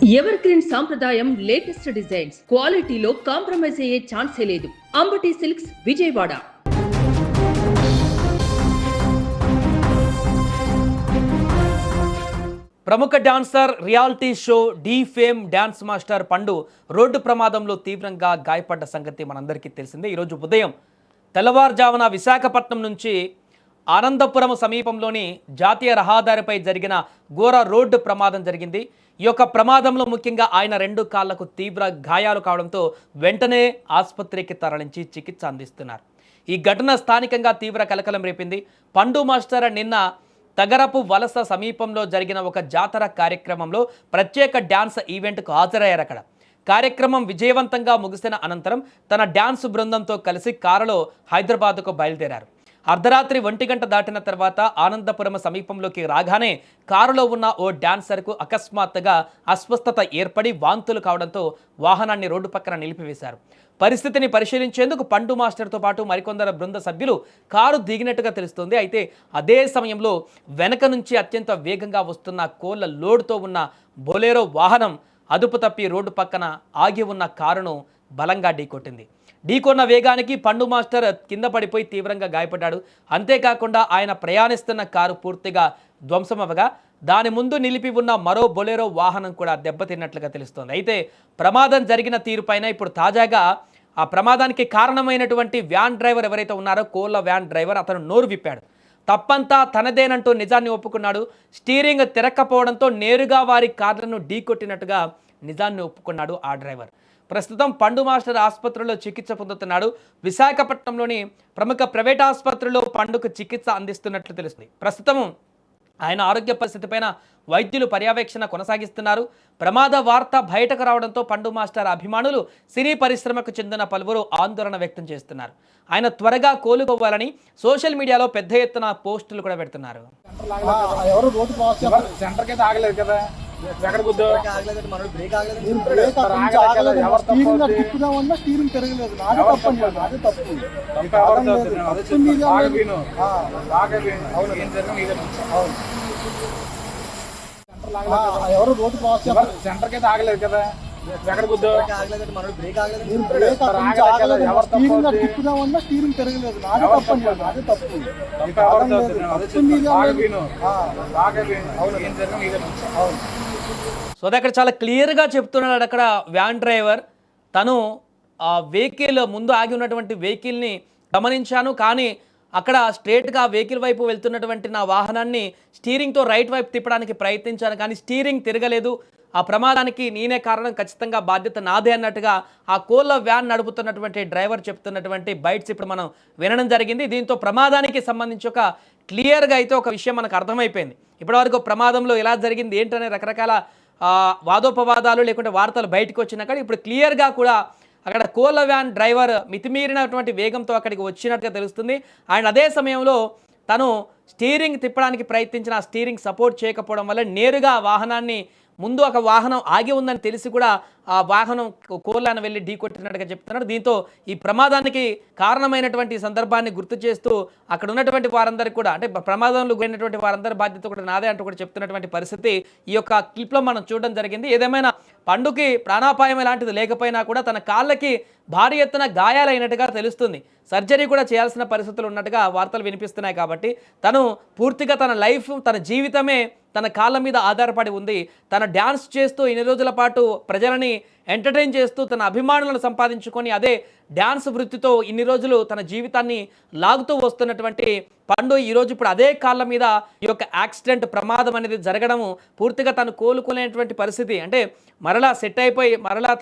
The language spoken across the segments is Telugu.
ఎవర్ గ్రీన్ సాంప్రదాయం లేటెస్ట్ డిజైన్స్ క్వాలిటీలో కాంప్రమైజ్ అయ్యే ఛాన్సే లేదు. అంబటి సిల్క్స్ విజయవాడ. ప్రముఖ dancer, reality show Dhee fame dance master Pandu road ప్రమాదంలో తీవ్రంగా గాయపడ్డ సంగతి మనందరికీ తెలిసిందే. ఈరోజు ఉదయం తెల్లవారుజామున విశాఖపట్నం నుంచి ఆనందపురం సమీపంలోని జాతీయ రహదారిపై జరిగిన ఘోర రోడ్డు ప్రమాదం జరిగింది. ఈ యొక్క ప్రమాదంలో ముఖ్యంగా ఆయన 2 కాళ్లకు తీవ్ర గాయాలు కావడంతో వెంటనే ఆసుపత్రికి తరలించి చికిత్స అందిస్తున్నారు. ఈ ఘటన స్థానికంగా తీవ్ర కలకలం రేపింది. పండు మాస్టర్ నిన్న తగరపు వలస సమీపంలో జరిగిన ఒక జాతర కార్యక్రమంలో ప్రత్యేక డ్యాన్స్ ఈవెంట్కు హాజరయ్యారు. అక్కడ కార్యక్రమం విజయవంతంగా ముగిసిన అనంతరం తన డ్యాన్స్ బృందంతో కలిసి కారులో హైదరాబాద్కు బయలుదేరారు. అర్ధరాత్రి 1 గంట దాటిన తర్వాత ఆనందపురం సమీపంలోకి రాగానే కారులో ఉన్న ఓ డాన్సర్కు అకస్మాత్తుగా అస్వస్థత ఏర్పడి వాంతులు కావడంతో వాహనాన్ని రోడ్డు పక్కన నిలిపివేశారు. పరిస్థితిని పరిశీలించేందుకు పండు మాస్టర్తో పాటు మరికొందరు బృంద సభ్యులు కారు దిగినట్టుగా తెలుస్తోంది. అయితే అదే సమయంలో వెనక నుంచి అత్యంత వేగంగా వస్తున్న కోళ్ల లోడ్తో ఉన్న బొలెరో వాహనం అదుపు తప్పి రోడ్డు పక్కన ఆగి ఉన్న కారును బలంగా ఢీకొట్టింది. ఢీకొన్న వేగానికి పండు మాస్టర్ కింద పడిపోయి తీవ్రంగా గాయపడ్డాడు. అంతేకాకుండా ఆయన ప్రయాణిస్తున్న కారు పూర్తిగా ధ్వంసమవగా దాని ముందు నిలిపి ఉన్న మరో బొలెరో వాహనం కూడా దెబ్బతిన్నట్లుగా తెలుస్తోంది. అయితే ప్రమాదం జరిగిన తీరుపైన ఇప్పుడు తాజాగా ఆ ప్రమాదానికి కారణమైనటువంటి వ్యాన్ డ్రైవర్ ఎవరైతే ఉన్నారో కోళ్ల వ్యాన్ డ్రైవర్ అతను నోరు విప్పాడు. తప్పంతా తనదేనంటూ నిజాన్ని ఒప్పుకున్నాడు. స్టీరింగ్ తిరక్కపోవడంతో నేరుగా వారి కార్లను ఢీకొట్టినట్టుగా నిజాన్ని ఒప్పుకున్నాడు ఆ డ్రైవర్. ప్రస్తుతం పండు మాస్టర్ ఆసుపత్రిలో చికిత్స పొందుతున్నాడు. విశాఖపట్నంలోని ప్రముఖ ప్రైవేట్ ఆసుపత్రిలో పండుకు చికిత్స అందిస్తున్నట్లు తెలుస్తుంది. ప్రస్తుతం ఆయన ఆరోగ్య పరిస్థితిపైన వైద్యులు పర్యవేక్షణ కొనసాగిస్తున్నారు. ప్రమాద వార్త బయటకు రావడంతో పండు మాస్టర్ అభిమానులు సినీ పరిశ్రమకు చెందిన పలువురు ఆందోళన వ్యక్తం చేస్తున్నారు. ఆయన త్వరగా కోలుకోవాలని సోషల్ మీడియాలో పెద్ద ఎత్తున పోస్టులు కూడా పెడుతున్నారు. ఎవరు రోడ్డు క్రాస్ సెంటర్ కి ఆగలేదు కదా, ఎక్కడ తిప్పుదామన్నా స్టీరింగ్ తిరగలేదు. నాదే తప్పండి, నాదే తప్పు. సో అది అక్కడ చాలా క్లియర్గా చెప్తున్నాడు. అక్కడ వ్యాన్ డ్రైవర్ తను ఆ వెహికల్ ముందు ఆగి ఉన్నటువంటి వెహికల్ని గమనించాను, కానీ అక్కడ స్ట్రేట్గా వెహికల్ వైపు వెళ్తున్నటువంటి నా వాహనాన్ని స్టీరింగ్తో రైట్ వైపు తిప్పడానికి ప్రయత్నించాను, కానీ స్టీరింగ్ తిరగలేదు. ఆ ప్రమాదానికి నేనే కారణం, ఖచ్చితంగా బాధ్యత నాదే అన్నట్టుగా ఆ కోళ్ల వ్యాన్ నడుపుతున్నటువంటి డ్రైవర్ చెప్తున్నటువంటి బైట్స్ ఇప్పుడు మనం వినడం జరిగింది. దీంతో ప్రమాదానికి సంబంధించి ఒక క్లియర్గా అయితే ఒక విషయం మనకు అర్థమైపోయింది. ఇప్పటివరకు ప్రమాదంలో ఎలా జరిగింది ఏంటనే రకరకాల వాదోపవాదాలు లేకుంటే వార్తలు బయటకు వచ్చినా కానీ ఇప్పుడు క్లియర్గా కూడా అక్కడ కోళ్ల వ్యాన్ డ్రైవర్ మితిమీరినటువంటి వేగంతో అక్కడికి వచ్చినట్టుగా తెలుస్తుంది. అండ్ అదే సమయంలో తను స్టీరింగ్ తిప్పడానికి ప్రయత్నించిన స్టీరింగ్ సపోర్ట్ చేయకపోవడం వల్ల నేరుగా వాహనాన్ని ముందు ఒక వాహనం ఆగి ఉందని తెలిసి కూడా ఆ వాహనం కోళ్లను వెళ్ళి ఢీకొట్టినట్టుగా చెప్తున్నాడు. దీంతో ఈ ప్రమాదానికి కారణమైనటువంటి సందర్భాన్ని గుర్తు చేస్తూ అక్కడ ఉన్నటువంటి వారందరికీ కూడా, అంటే ప్రమాదంలో గురైనటువంటి వారందరి బాధ్యత కూడా నాదే అంటూ కూడా చెప్తున్నటువంటి పరిస్థితి ఈ యొక్క క్లిప్లో మనం చూడడం జరిగింది. ఏదేమైనా పండుకి ప్రాణాపాయం ఎలాంటిది లేకపోయినా కూడా తన కాళ్ళకి భారీ ఎత్తున గాయాలైనట్టుగా తెలుస్తుంది. సర్జరీ కూడా చేయాల్సిన పరిస్థితులు ఉన్నట్టుగా వార్తలు వినిపిస్తున్నాయి. కాబట్టి తను పూర్తిగా తన లైఫ్, తన జీవితమే తన కాళ్ళ మీద ఆధారపడి ఉంది. తన డ్యాన్స్ చేస్తూ ఇన్ని రోజుల పాటు ప్రజలని ఎంటర్టైన్ చేస్తూ తన అభిమానులను సంపాదించుకొని అదే డ్యాన్స్ వృత్తితో ఇన్ని రోజులు తన జీవితాన్ని లాగుతూ వస్తున్నటువంటి పండు ఈరోజు ఇప్పుడు అదే కాళ్ళ మీద ఈ యొక్క యాక్సిడెంట్ ప్రమాదం అనేది జరగడము పూర్తిగా తను కోలుకునేటువంటి పరిస్థితి. అంటే మరలా సెట్ అయిపోయి మరలా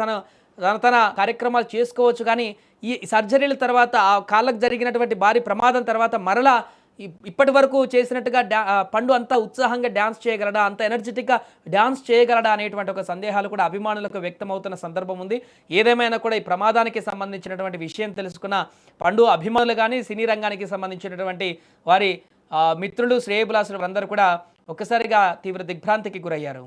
తన కార్యక్రమాలు చేసుకోవచ్చు, కానీ ఈ సర్జరీల తర్వాత ఆ కాళ్ళకు జరిగినటువంటి భారీ ప్రమాదం తర్వాత మరలా ఇప్పటి వరకు చేసినట్టుగా పండు అంత ఉత్సాహంగా డ్యాన్స్ చేయగలడా, అంత ఎనర్జెటిక్గా డ్యాన్స్ చేయగలడా అనేటువంటి ఒక సందేహాలు కూడా అభిమానులకు వ్యక్తమవుతున్న సందర్భం ఉంది. ఏదేమైనా కూడా ఈ ప్రమాదానికి సంబంధించినటువంటి విషయం తెలుసుకున్న పండు అభిమానులు కానీ సినీ రంగానికి సంబంధించినటువంటి వారి మిత్రులు, శ్రేయభిలాషులు అందరూ కూడా ఒక్కసారిగా తీవ్ర దిగ్భ్రాంతికి గురయ్యారు.